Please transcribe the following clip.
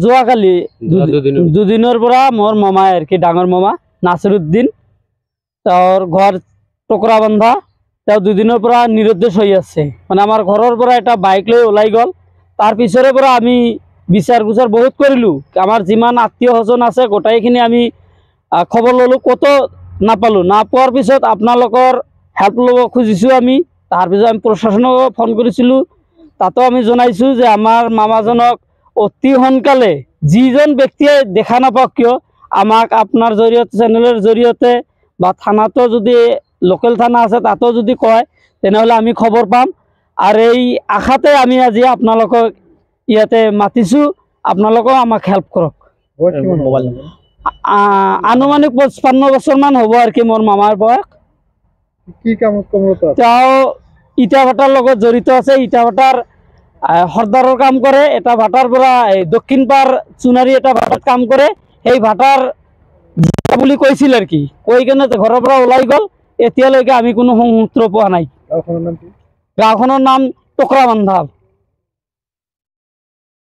যোৱাকালি দুদিনৰ পৰা মোৰ মামা আৰ কি ডাঙৰ মামা নাছিৰুদ্দিন তাৰ ঘৰ টুকৰা বান্ধা দুদিনেৰ পৰা নিৰুদ্দেশ হয়ে আছে মানে আমাৰ ঘৰেৰ পৰা একটা বাইক লৈ ওলাই গল তাৰ পিছৰে পৰা আমি বিচাৰ গুচাৰ বহুত কৰিলো আমাৰ যিমান আত্মীয় স্বজন আছে গোটাইখিনি আমি খবৰ ললো কত নাপালো না পোৱাৰ পিছত আপোনালোকৰ হেল্প ল'ব খুজিছো আমি তাৰপিছত আমি প্ৰশাসনক ফোন কৰিছিলো তাতো আমি জনাইছো যে আমাৰ মামাজনক অতি সোনকালে যিজন ব্যক্তিয়ে দেখা নাপাওক কিয় আমাক আপনাৰ জৰিয়তে চেনেলেৰ জৰিয়তে বা থানাতো যদি লোকেল থানা আছে তাতো যদি কয় তেনেহলে আমি খবর পাম আর এই আশাতে আমি আজি আপোনালোকক ইয়াতে মাতিছো আপোনালোকেও আমাক হেল্প করক আনুমানিক 55 বছর মান হব আর কি মোর মামার বয়স কি কামত ইটা ভাটার লগত জড়িত আছে ইটা ভাটার হরদারের কাম করে এটা ভাটার পৰা দক্ষিণ পাৰ চুনাৰি এটা ভাটাৰ কাম কৰে এই ভাটাৰ বুলি কৈছিল আৰ কি কই কেনে ঘৰৰ পৰা ওলাই গল এতিয়ালৈকে আমি কোনো সংসূত্ৰ পোৱা নাই গাঁওখনৰ নাম টুকৰা বান্ধা